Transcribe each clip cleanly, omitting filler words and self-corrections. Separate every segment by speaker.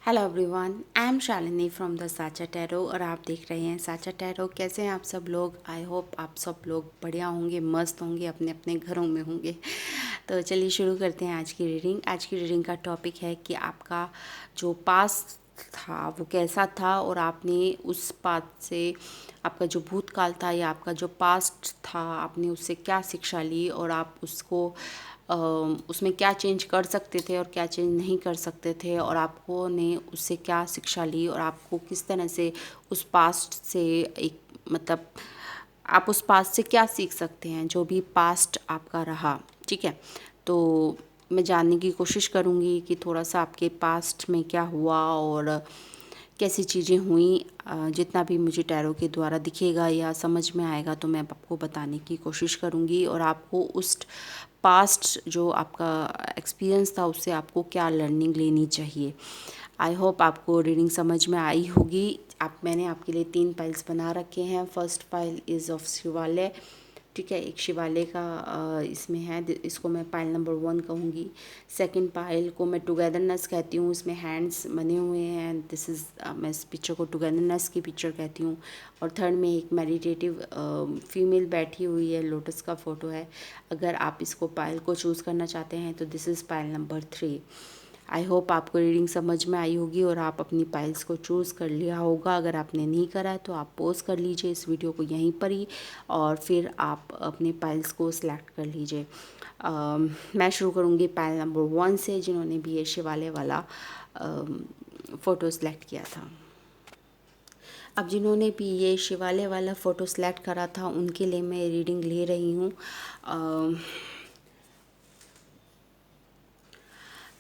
Speaker 1: Hello everyone, I am Shalini from the साचा tarot और आप देख रहे हैं साचा टैरो। कैसे हैं आप सब लोग? आई होप आप सब लोग बढ़िया होंगे, मस्त होंगे, अपने अपने घरों में होंगे। तो चलिए शुरू करते हैं आज की रीडिंग। आज की रीडिंग का टॉपिक है कि आपका जो पास्ट था वो कैसा था और आपने उस बात से, आपका जो भूतकाल था या आपका जो पास्ट था, आपने उससे क्या शिक्षा ली और आप उसको उसमें क्या चेंज कर सकते थे और क्या चेंज नहीं कर सकते थे, और आपको ने उससे क्या शिक्षा ली और आपको किस तरह से उस पास्ट से एक मतलब आप उस पास्ट से क्या सीख सकते हैं, जो भी पास्ट आपका रहा। ठीक है, तो मैं जानने की कोशिश करूँगी कि थोड़ा सा आपके पास्ट में क्या हुआ और कैसी चीज़ें हुई। जितना भी मुझे टैरो के द्वारा दिखेगा या समझ में आएगा तो मैं आपको बताने की कोशिश करूँगी, और आपको उस पास्ट जो आपका एक्सपीरियंस था उससे आपको क्या लर्निंग लेनी चाहिए। आई होप आपको रीडिंग समझ में आई होगी। मैंने आपके लिए 3 फाइल्स बना रखे हैं। फर्स्ट फाइल इज़ ऑफ शिवालय। ठीक है, एक शिवालय का इसमें है, इसको मैं पाइल नंबर 1 कहूँगी। सेकंड पाइल को मैं टुगेदरनेस कहती हूँ, इसमें हैंड्स बने हुए हैं, दिस इज़ मैं इस पिक्चर को टुगेदरनेस की पिक्चर कहती हूँ। और थर्ड में एक मेडिटेटिव फीमेल बैठी हुई है, लोटस का फ़ोटो है। अगर आप इसको पाइल को चूज़ करना चाहते हैं तो this is pile number 3। I hope आपको रीडिंग समझ में आई होगी और आप अपनी पाइल्स को चूज़ कर लिया होगा। अगर आपने नहीं करा है तो आप पॉज कर लीजिए इस वीडियो को यहीं पर ही, और फिर आप अपने पाइल्स को सिलेक्ट कर लीजिए। मैं शुरू करूँगी पाइल नंबर 1 से, जिन्होंने भी ये शिवालय वाला फ़ोटो सिलेक्ट किया था। अब जिन्होंने भी ये शिवालय वाला फ़ोटो सिलेक्ट करा था उनके लिए मैं रीडिंग ले रही हूँ।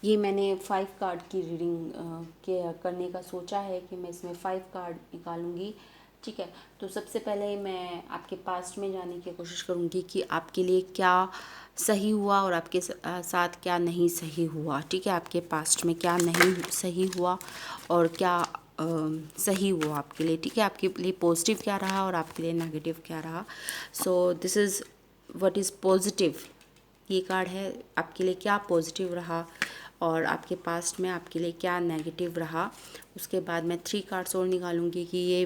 Speaker 1: ये मैंने 5 कार्ड की रीडिंग के करने का सोचा है कि मैं इसमें 5 कार्ड निकालूंगी। ठीक है, तो सबसे पहले मैं आपके पास्ट में जाने की कोशिश करूंगी कि आपके लिए क्या सही हुआ और आपके साथ क्या नहीं सही हुआ। ठीक है, आपके पास्ट में क्या नहीं सही हुआ और क्या सही हुआ आपके लिए। ठीक है, आपके लिए पॉजिटिव क्या रहा और आपके लिए नेगेटिव क्या रहा। So this is what is positive. ये कार्ड है आपके लिए क्या पॉजिटिव रहा और आपके पास्ट में आपके लिए क्या नेगेटिव रहा। उसके बाद मैं 3 कार्ड्स और निकालूंगी कि ये,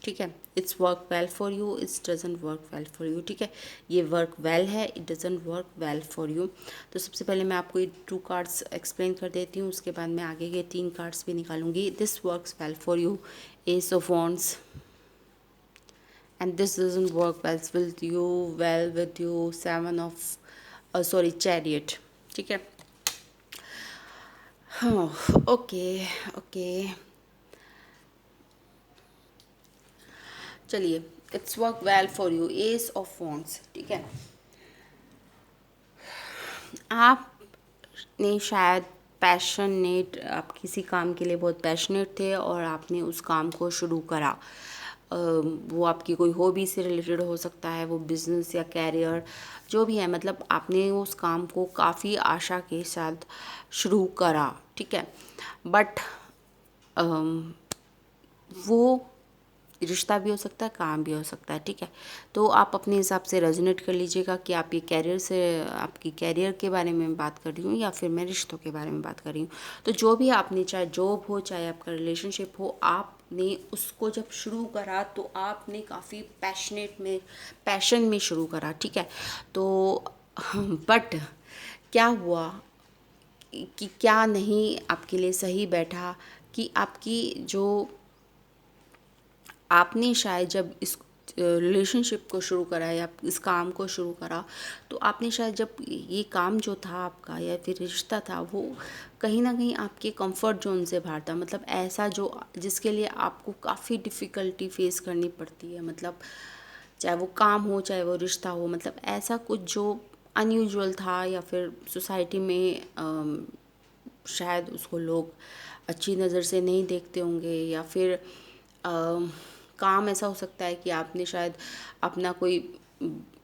Speaker 1: ठीक है, it's work well for you, it's doesn't work well for you. ठीक है, ये वर्क वेल है, it doesn't work well for you. तो सबसे पहले मैं आपको ये 2 कार्ड्स एक्सप्लेन कर देती हूँ, उसके बाद मैं आगे के 3 कार्ड्स भी निकालूंगी। This works well for you, ace of wands, and this doesn't work well with you, 7 of chariot। ठीक है, हाँ, ओके ओके, चलिए, it's work well for you, ace of wands. ठीक है, आपने शायद पैशनेट, आप किसी काम के लिए बहुत पैशनेट थे और आपने उस काम को शुरू करा। वो आपकी कोई हॉबी से रिलेटेड हो सकता है, वो बिज़नेस या कैरियर जो भी है, मतलब आपने उस काम को काफ़ी आशा के साथ शुरू करा। ठीक है, बट वो रिश्ता भी हो सकता है, काम भी हो सकता है। ठीक है, तो आप अपने हिसाब से रेजोनेट कर लीजिएगा कि आप ये कैरियर से, आपकी कैरियर के बारे में बात कर रही हूँ या फिर मैं रिश्तों के बारे में बात कर रही हूँ। तो जो भी आपने, चाहे जॉब हो चाहे आपका रिलेशनशिप हो, आपने उसको जब शुरू करा तो आपने काफ़ी पैशन में शुरू करा। ठीक है, तो बट क्या हुआ कि क्या नहीं आपके लिए सही बैठा, कि आपकी जो, आपने शायद जब इस रिलेशनशिप को शुरू करा या इस काम को शुरू करा, तो आपने शायद जब ये काम जो था आपका या फिर रिश्ता था वो कहीं ना कहीं आपके कंफर्ट जोन से बाहर था। मतलब ऐसा जो जिसके लिए आपको काफ़ी डिफ़िकल्टी फेस करनी पड़ती है, मतलब चाहे वो काम हो चाहे वो रिश्ता हो, मतलब ऐसा कुछ जो अनयूजुअल था या फिर सोसाइटी में शायद उसको लोग अच्छी नज़र से नहीं देखते होंगे, या फिर काम ऐसा हो सकता है कि आपने शायद अपना कोई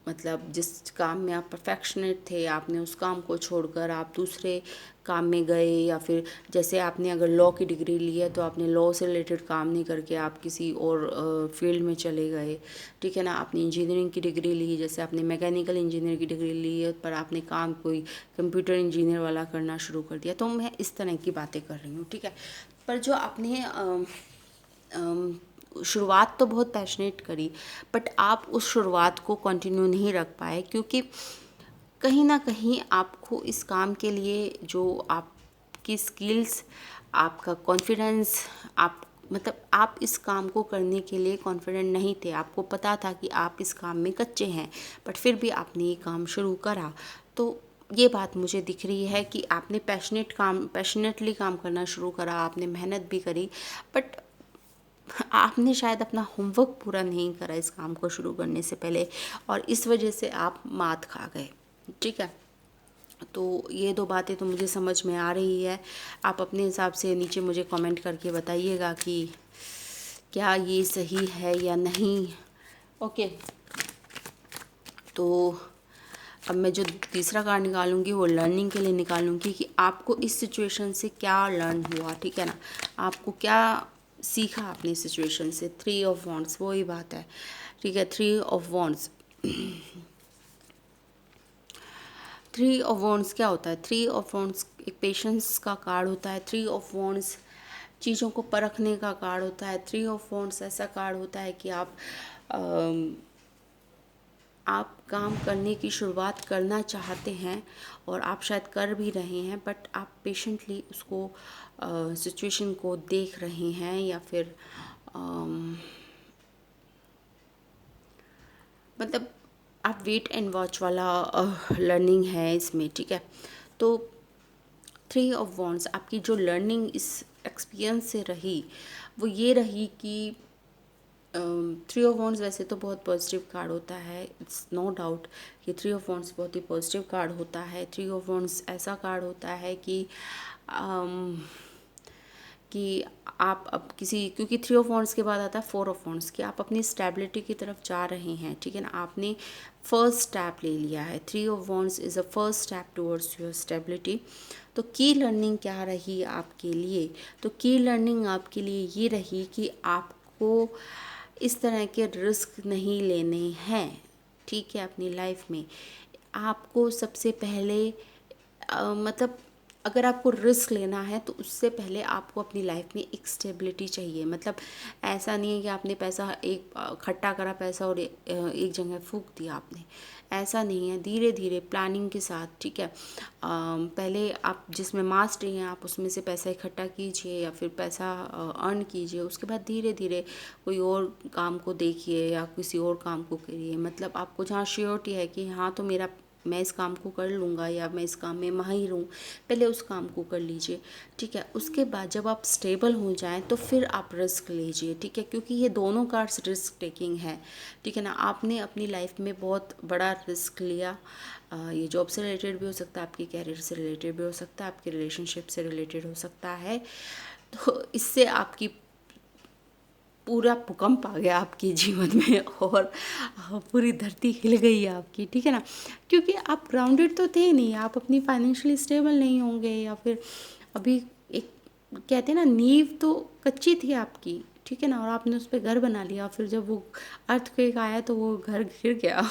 Speaker 1: मतलब जिस काम में आप परफेक्शनेट थे, आपने उस काम को छोड़कर आप दूसरे काम में गए, या फिर जैसे आपने अगर लॉ की डिग्री ली है तो आपने लॉ से रिलेटेड काम नहीं करके आप किसी और फील्ड में चले गए, ठीक है ना। आपने इंजीनियरिंग की डिग्री ली, जैसे आपने मैकेनिकल इंजीनियर की डिग्री ली है पर आपने काम कोई कंप्यूटर इंजीनियर वाला करना शुरू कर दिया, तो मैं इस तरह की बातें कर रही हूँ, ठीक है। पर जो आपने शुरुआत तो बहुत पैशनेट करी, बट आप उस शुरुआत को कंटिन्यू नहीं रख पाए, क्योंकि कहीं ना कहीं आपको इस काम के लिए जो आपकी स्किल्स, आपका कॉन्फिडेंस, आप मतलब आप इस काम को करने के लिए कॉन्फिडेंट नहीं थे। आपको पता था कि आप इस काम में कच्चे हैं, बट फिर भी आपने ये काम शुरू करा। तो ये बात मुझे दिख रही है कि आपने पैशनेटली काम करना शुरू करा, आपने मेहनत भी करी, बट आपने शायद अपना होमवर्क पूरा नहीं करा इस काम को शुरू करने से पहले, और इस वजह से आप मात खा गए, ठीक है। तो ये दो बातें तो मुझे समझ में आ रही है। आप अपने हिसाब से नीचे मुझे कमेंट करके बताइएगा कि क्या ये सही है या नहीं। ओके, तो अब मैं जो तीसरा कार्ड निकालूंगी वो लर्निंग के लिए निकालूंगी कि आपको इस सिचुएशन से क्या लर्न हुआ, ठीक है ना। आपको क्या सीखा आपने इस सिचुएशन से। 3 ऑफ वॉन्ड्स, वही बात है, ठीक है। 3 ऑफ वॉन्ड्स, 3 ऑफ वॉन्ड्स क्या होता है। 3 ऑफ वॉन्ड्स एक पेशेंस का कार्ड होता है। 3 ऑफ वॉन्ड्स चीज़ों को परखने का कार्ड होता है। 3 ऑफ वॉन्ड्स ऐसा कार्ड होता है कि आप काम करने की शुरुआत करना चाहते हैं और आप शायद कर भी रहे हैं, बट आप पेशेंटली उसको सिचुएशन को देख रहे हैं, या फिर मतलब आप वेट एंड वॉच वाला लर्निंग है इसमें, ठीक है। तो 3 ऑफ वॉन्ड्स आपकी जो लर्निंग इस एक्सपीरियंस से रही वो ये रही कि 3 ऑफ वॉन्ड्स वैसे तो बहुत पॉजिटिव कार्ड होता है, इट्स नो डाउट कि 3 ऑफ वॉन्ड्स बहुत ही पॉजिटिव कार्ड होता है। 3 ऑफ वॉन्ड्स ऐसा कार्ड होता है कि आप अब किसी, क्योंकि 3 ऑफ वॉन्ड्स के बाद आता है 4 ऑफ वॉन्ड्स कि आप अपनी स्टेबिलिटी की तरफ जा रहे हैं, ठीक है ना। आपने फर्स्ट स्टेप ले लिया है। 3 of wands is a first step towards your stability. तो की लर्निंग क्या रही आपके लिए। तो की लर्निंग आपके लिए ये रही कि आपको इस तरह के रिस्क नहीं लेने हैं, ठीक है। अपनी लाइफ में आपको सबसे पहले मतलब अगर आपको रिस्क लेना है तो उससे पहले आपको अपनी लाइफ में एक स्टेबिलिटी चाहिए। मतलब ऐसा नहीं है कि आपने पैसा एक इकट्ठा करा पैसा और एक जगह फूंक दिया आपने, ऐसा नहीं है। धीरे धीरे प्लानिंग के साथ, ठीक है। पहले आप जिसमें मास्टर हैं आप उसमें से पैसा इकट्ठा कीजिए या फिर पैसा अर्न कीजिए, उसके बाद धीरे धीरे कोई और काम को देखिए या किसी और काम को करिए। मतलब आपको जहाँ श्योरिटी है कि हाँ तो मैं इस काम को कर लूँगा या मैं इस काम में माहिर हूँ, पहले उस काम को कर लीजिए, ठीक है। उसके बाद जब आप स्टेबल हो जाएं तो फिर आप रिस्क लीजिए, ठीक है। क्योंकि ये दोनों कार्ड्स रिस्क टेकिंग है, ठीक है ना। आपने अपनी लाइफ में बहुत बड़ा रिस्क लिया। ये जॉब से रिलेटेड भी हो सकता है, आपके कैरियर से रिलेटेड भी हो सकता है, आपके रिलेशनशिप से रिलेटेड हो सकता है। तो इससे आपकी पूरा भूकंप आ गया आपके जीवन में और पूरी धरती हिल गई है आपकी, ठीक है ना। क्योंकि आप ग्राउंडेड तो थे नहीं, आप अपनी फाइनेंशियली स्टेबल नहीं होंगे, या फिर अभी एक कहते हैं ना नींव तो कच्ची थी आपकी, ठीक है ना। और आपने उस पर घर बना लिया, फिर जब वो अर्थक्वेक आया तो वो घर गिर गया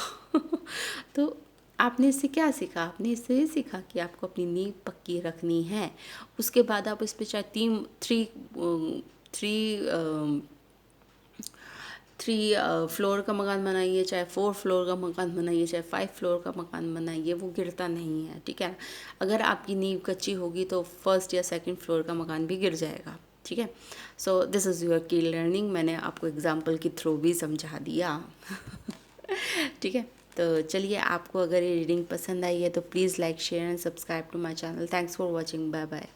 Speaker 1: तो आपने इससे क्या सीखा। आपने इससे ये सीखा कि आपको अपनी नींव पक्की रखनी है। उसके बाद आप इस पर चाहे थ्री फ्लोर का मकान बनाइए, चाहे 4 फ्लोर का मकान बनाइए, चाहे 5 फ्लोर का मकान बनाइए, वो गिरता नहीं है, ठीक है। अगर आपकी नींव कच्ची होगी तो फर्स्ट या सेकंड फ्लोर का मकान भी गिर जाएगा, ठीक है। So this is your key learning. मैंने आपको एग्जाम्पल के थ्रू भी समझा दिया ठीक है। तो चलिए, आपको अगर ये रीडिंग पसंद आई है तो please like, share and subscribe to my channel. Thanks for watching, bye bye.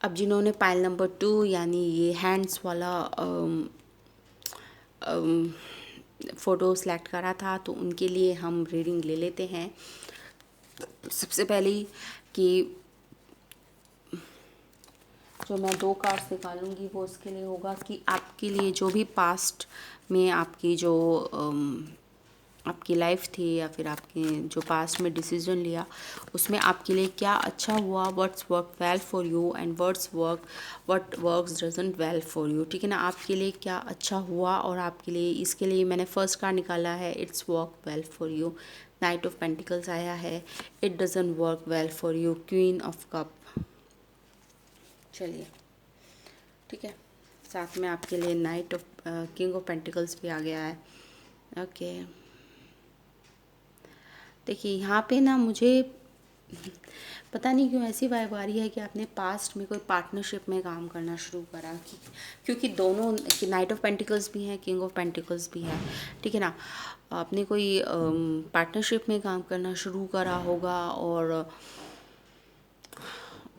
Speaker 1: अब जिन्होंने पाइल नंबर 2 यानी ये हैंड्स वाला फ़ोटो सेलेक्ट करा था तो उनके लिए हम रीडिंग ले लेते हैं। सबसे पहले कि जो मैं 2 कार्ड्स निकालूंगी वो उसके लिए होगा कि आपके लिए जो भी पास्ट में आपकी जो आपकी लाइफ थी या फिर आपके जो पास्ट में डिसीजन लिया उसमें आपके लिए क्या अच्छा हुआ, what's work well for you and what works doesn't well for you, ठीक है ना। आपके लिए क्या अच्छा हुआ और आपके लिए, इसके लिए मैंने फर्स्ट कार्ड निकाला है, it's work well for you. Night of pentacles आया है, it doesn't work well for you, queen of cup. चलिए ठीक है, साथ में आपके लिए night of king of pentacles भी आ गया है। ओके देखिए यहाँ पे ना मुझे पता नहीं क्यों ऐसी वाइब आ रही है कि आपने पास्ट में कोई पार्टनरशिप में काम करना शुरू करा, क्योंकि दोनों नाइट ऑफ पेंटिकल्स भी हैं, किंग ऑफ पेंटिकल्स भी है, ठीक है ना। आपने कोई पार्टनरशिप में काम करना शुरू करा होगा और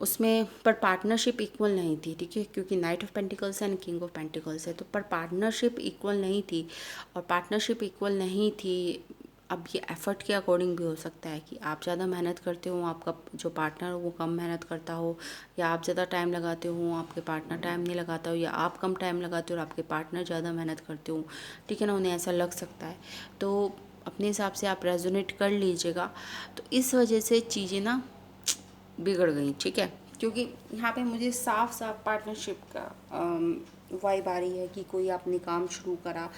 Speaker 1: उसमें पर पार्टनरशिप इक्वल नहीं थी, ठीक है, क्योंकि night of pentacles and king of pentacles है, तो पर पार्टनरशिप इक्वल नहीं थी। और पार्टनरशिप इक्वल नहीं थी, अब ये एफ़र्ट के अकॉर्डिंग भी हो सकता है कि आप ज़्यादा मेहनत करते हो, आपका जो पार्टनर हो वो कम मेहनत करता हो, या आप ज़्यादा टाइम लगाते हो, आपके पार्टनर टाइम नहीं लगाता हो, या आप कम टाइम लगाते हो और आपके पार्टनर ज़्यादा मेहनत करते हो, ठीक है ना, उन्हें ऐसा लग सकता है। तो अपने हिसाब से आप रेजोनेट कर लीजिएगा। तो इस वजह से चीज़ें ना बिगड़ गई, ठीक है, क्योंकि यहाँ पे मुझे साफ साफ पार्टनरशिप का वाइब आ रही है कि कोई आपने काम शुरू करा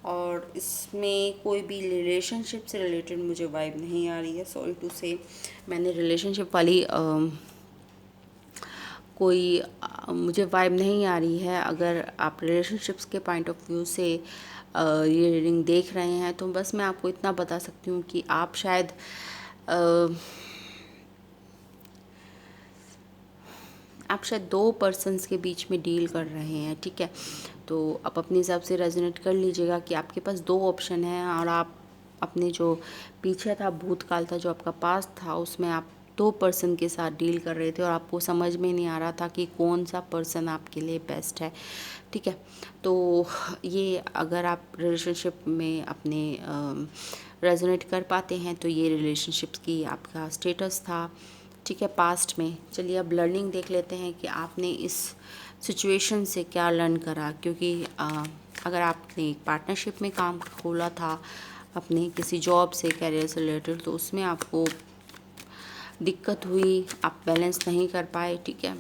Speaker 1: और इसमें कोई भी रिलेशनशिप से रिलेटेड मुझे वाइब नहीं आ रही है। सॉरी टू से मैंने रिलेशनशिप वाली कोई मुझे वाइब नहीं आ रही है। अगर आप रिलेशनशिप्स के पॉइंट ऑफ व्यू से ये रीडिंग देख रहे हैं तो बस मैं आपको इतना बता सकती हूँ कि आप शायद दो पर्सन्स के बीच में डील कर रहे हैं, ठीक है। तो आप अपने हिसाब से रेजोनेट कर लीजिएगा कि आपके पास दो ऑप्शन हैं और आप अपने जो पीछे था, भूतकाल था, जो आपका पास्ट था, उसमें आप दो पर्सन के साथ डील कर रहे थे और आपको समझ में नहीं आ रहा था कि कौन सा पर्सन आपके लिए बेस्ट है, ठीक है। तो ये अगर आप रिलेशनशिप में अपने रेजोनेट कर पाते हैं तो ये रिलेशनशिप्स की आपका स्टेटस था, ठीक है, पास्ट में। चलिए अब लर्निंग देख लेते हैं कि आपने इस सिचुएशन से क्या लर्न करा, क्योंकि अगर आपने एक पार्टनरशिप में काम खोला था अपने किसी जॉब से, कैरियर से रिलेटेड, तो उसमें आपको दिक्कत हुई, आप बैलेंस नहीं कर पाए, ठीक है।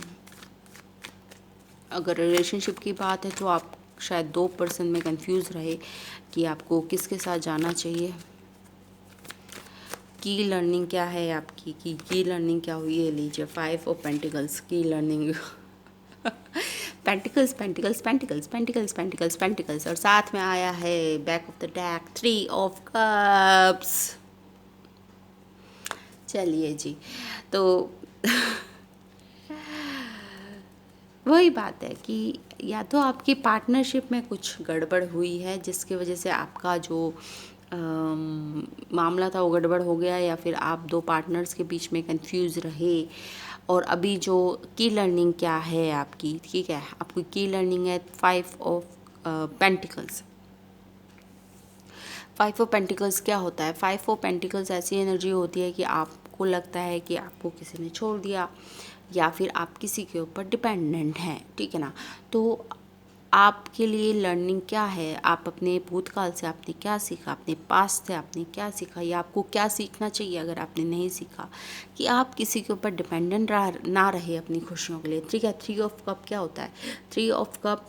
Speaker 1: अगर रिलेशनशिप की बात है तो आप शायद दो पर्सन में कंफ्यूज रहे कि आपको किसके साथ जाना चाहिए। की लर्निंग क्या है आपकी, की लर्निंग क्या हुई है, लीजिए 5 ऑफ पेंटिकल्स की learning. Pentacles pentacles pentacles pentacles pentacles pentacles और साथ में आया है back of the deck 3 of cups. चलिए जी, तो वही बात है कि या तो आपकी पार्टनरशिप में कुछ गड़बड़ हुई है जिसकी वजह से आपका जो मामला था वो गड़बड़ हो गया, या फिर आप दो पार्टनर्स के बीच में कंफ्यूज रहे। और अभी जो की लर्निंग क्या है आपकी, ठीक है, आपकी की लर्निंग है 5 ऑफ पेंटिकल्स। 5 ऑफ पेंटिकल्स क्या होता है? 5 ऑफ पेंटिकल्स ऐसी एनर्जी होती है कि आपको लगता है कि आपको किसी ने छोड़ दिया या फिर आप किसी के ऊपर डिपेंडेंट हैं, ठीक है ना। तो आपके लिए लर्निंग क्या है, आप अपने भूतकाल से आपने क्या सीखा, अपने पास्ट से आपने क्या सीखा, या आपको क्या सीखना चाहिए अगर आपने नहीं सीखा, कि आप किसी के ऊपर डिपेंडेंट ना रहे अपनी खुशियों के लिए, ठीक है। 3 ऑफ कप क्या होता है? 3 ऑफ कप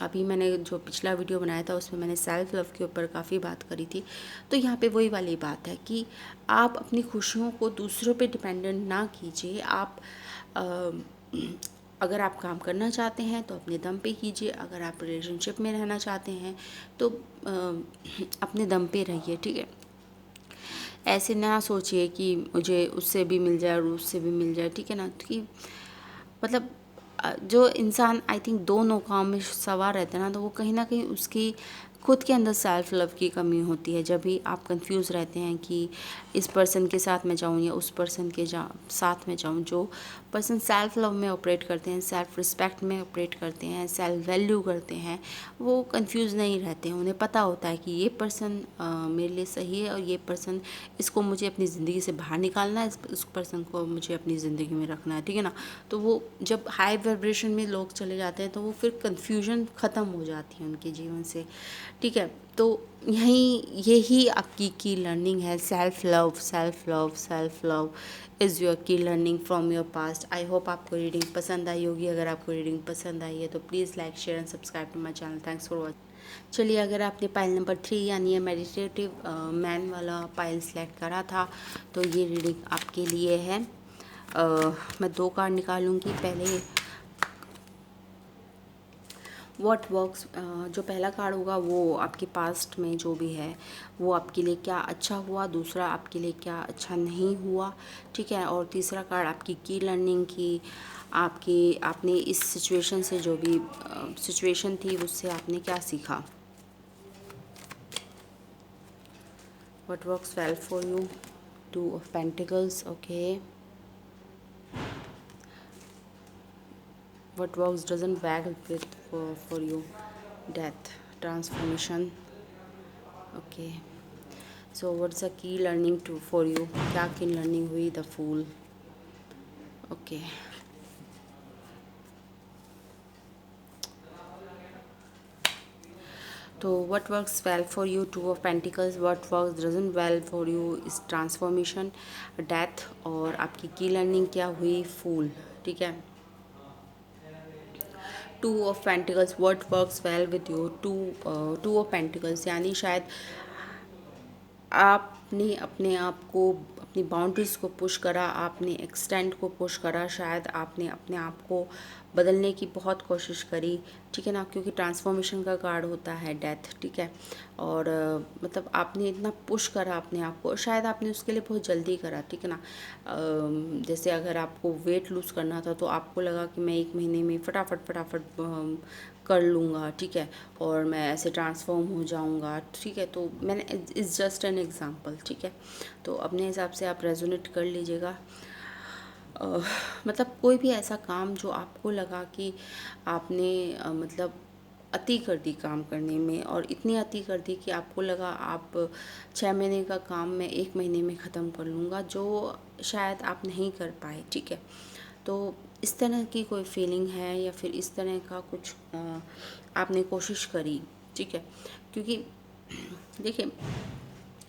Speaker 1: अभी मैंने जो पिछला वीडियो बनाया था उसमें मैंने सेल्फ लव के ऊपर काफ़ी बात करी थी। तो यहाँ पे वही वाली बात है कि आप अपनी खुशियों को दूसरों पे डिपेंडेंट ना कीजिए। आप अगर आप काम करना चाहते हैं तो अपने दम पे कीजिए, अगर आप रिलेशनशिप में रहना चाहते हैं तो अपने दम पे रहिए, ठीक है। ऐसे ना सोचिए कि मुझे उससे भी मिल जाए और उससे भी मिल जाए, ठीक है ना। कि मतलब जो इंसान आई थिंक दो नौकाओं में सवार रहता है ना, तो वो कहीं ना कहीं उसकी खुद के अंदर सेल्फ लव की कमी होती है। जब भी आप कंफ्यूज रहते हैं कि इस पर्सन के साथ में जाऊँ या उस पर्सन के साथ में जाऊँ, जो पर्सन सेल्फ लव में ऑपरेट करते हैं, सेल्फ रिस्पेक्ट में ऑपरेट करते हैं, सेल्फ वैल्यू करते हैं, वो कंफ्यूज नहीं रहते हैं। उन्हें पता होता है कि ये पर्सन मेरे लिए सही है और ये पर्सन, इसको मुझे अपनी ज़िंदगी से बाहर निकालना है, इस पर्सन को मुझे अपनी ज़िंदगी में रखना है, ठीक है ना। तो वो जब हाई वाइब्रेशन में लोग चले जाते हैं तो वो फिर कन्फ्यूजन ख़त्म हो जाती है उनके जीवन से, ठीक है। तो यही आपकी की लर्निंग है। Self love, self love, self love is your key learning from your past. I hope आपको रीडिंग पसंद आई होगी। अगर आपको रीडिंग पसंद आई है तो please like, share and subscribe to my channel. Thanks for watching. चलिए, अगर आपने पाइल नंबर 3 यानी मेडिटेटिव मैन वाला पाइल सेलेक्ट करा था तो ये रीडिंग आपके लिए है। मैं 2 कार्ड निकालूंगी। पहले व्हाट वर्क्स, जो पहला कार्ड होगा वो आपके पास्ट में जो भी है वो आपके लिए क्या अच्छा हुआ, दूसरा आपके लिए क्या अच्छा नहीं हुआ, ठीक है। और तीसरा कार्ड आपकी की लर्निंग की, आपने इस सिचुएशन से, जो भी सिचुएशन थी उससे आपने क्या सीखा। What works well for you, 2 of pentacles, okay. What works doesn't well with for you, death, transformation, okay. So what's the key learning to for you, क्या की learning हुई, the fool, okay. तो what works well for you, 2 of pentacles, what works doesn't well for you is transformation, death, और आपकी की learning क्या हुई, fool, ठीक है। 2 of pentacles, what works well with you, 2 of pentacles यानी शायद आपने अपने आप को, अपनी बाउंड्रीज़ को पुश करा, आपने एक्सटेंड को पुश करा, शायद आपने अपने आप को बदलने की बहुत कोशिश करी, ठीक है ना, क्योंकि ट्रांसफॉर्मेशन का कार्ड होता है डेथ, ठीक है। और मतलब आपने इतना पुश करा अपने आप को, शायद आपने उसके लिए बहुत जल्दी करा, ठीक है ना। जैसे अगर आपको वेट लूज़ करना था तो आपको लगा कि मैं 1 महीने में फटाफट कर लूँगा, ठीक है, और मैं ऐसे ट्रांसफॉर्म हो जाऊँगा, ठीक है। तो मैंने, इट्स जस्ट एन एग्ज़ाम्पल, ठीक है। तो अपने हिसाब से आप रेजोनेट कर लीजिएगा। मतलब कोई भी ऐसा काम जो आपको लगा कि आपने मतलब अति कर दी काम करने में, और इतनी अति कर दी कि आपको लगा आप 6 महीने का काम मैं 1 महीने में ख़त्म कर लूँगा, जो शायद आप नहीं कर पाए, ठीक है। तो इस तरह की कोई फीलिंग है या फिर इस तरह का कुछ आपने कोशिश करी, ठीक है। क्योंकि देखिए,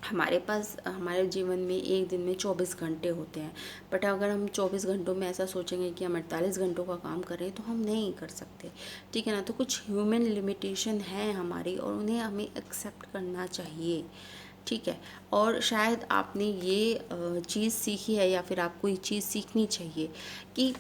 Speaker 1: हमारे पास हमारे जीवन में एक दिन में 24 घंटे होते हैं, बट अगर हम 24 घंटों में ऐसा सोचेंगे कि हम 48 घंटों का काम करें तो हम नहीं कर सकते, ठीक है ना। तो कुछ ह्यूमन लिमिटेशन है हमारी और उन्हें हमें एक्सेप्ट करना चाहिए, ठीक है। और शायद आपने ये चीज़ सीखी है या फिर आपको ये चीज़ सीखनी चाहिए कि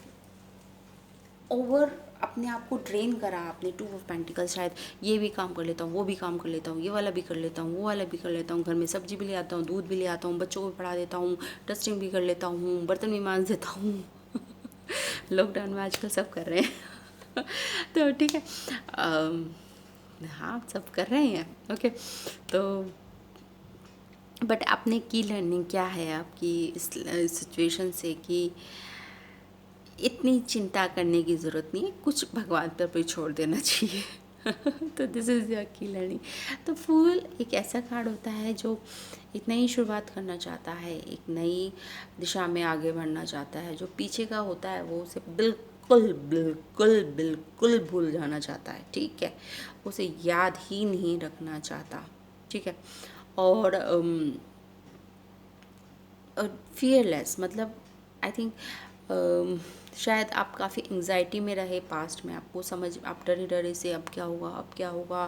Speaker 1: ओवर अपने आप को ड्रेन करा आपने, 2 ऑफ पेंटिकल्स, शायद ये भी काम कर लेता हूँ, वो भी काम कर लेता हूँ, ये वाला भी कर लेता हूँ, वो वाला भी कर लेता हूँ, घर में सब्जी भी ले आता हूँ, दूध भी ले आता हूँ, बच्चों को भी पढ़ा देता हूँ, डस्टिंग भी कर लेता हूँ, बर्तन भी मांज देता हूँ। लॉकडाउन में आजकल सब कर रहे हैं। तो ठीक है, हाँ सब कर रहे हैं, ओके। तो बट आपने की लर्निंग क्या है आपकी इस सिचुएशन से कि इतनी चिंता करने की ज़रूरत नहीं है, कुछ भगवान पर भी छोड़ देना चाहिए। तो this is your key learning. तो फूल एक ऐसा कार्ड होता है जो एक नई शुरुआत करना चाहता है, एक नई दिशा में आगे बढ़ना चाहता है। जो पीछे का होता है वो उसे बिल्कुल बिल्कुल बिल्कुल भूल जाना चाहता है, ठीक है, उसे याद ही नहीं रखना चाहता, ठीक है। और फियरलेस, मतलब आई थिंक शायद आप काफ़ी एंग्जाइटी में रहे पास्ट में, आपको समझ, आप डरे डरे से अब क्या होगा, अब क्या होगा,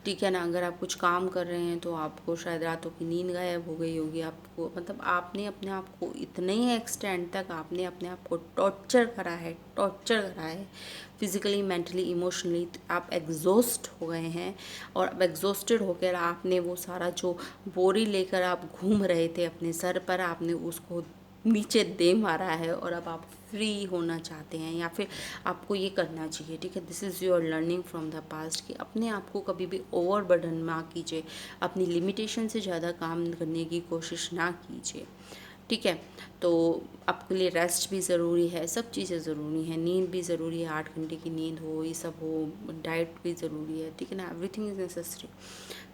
Speaker 1: ठीक है ना। अगर आप कुछ काम कर रहे हैं तो आपको शायद रातों की नींद गायब हो गई होगी, आपको मतलब आपने अपने आप को इतने एक्सटेंड तक आपने अपने आप को टॉर्चर करा है, फिज़िकली, मेंटली, इमोशनली। आप एग्जॉस्ट हो गए हैं और अब एग्जॉस्टेड होकर आपने वो सारा जो बोरी लेकर आप घूम रहे थे अपने सर पर, आपने उसको नीचे दे मारा है और अब आप फ्री होना चाहते हैं, या फिर आपको ये करना चाहिए, ठीक है। This is your learning from the past कि अपने आप को कभी भी ओवर बर्डन ना कीजिए, अपनी लिमिटेशन से ज़्यादा काम करने की कोशिश ना कीजिए, ठीक है। तो आपके लिए रेस्ट भी ज़रूरी है, सब चीज़ें ज़रूरी हैं, नींद भी ज़रूरी है, 8 घंटे की नींद हो, ये सब हो, डाइट भी ज़रूरी है, ठीक है ना, एवरीथिंग इज़ नेसेसरी,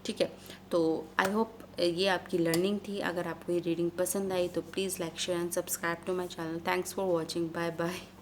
Speaker 1: ठीक है। तो आई होप ये आपकी लर्निंग थी। अगर आपको ये रीडिंग पसंद आई तो please like, share and subscribe to my channel. Thanks for watching, bye bye.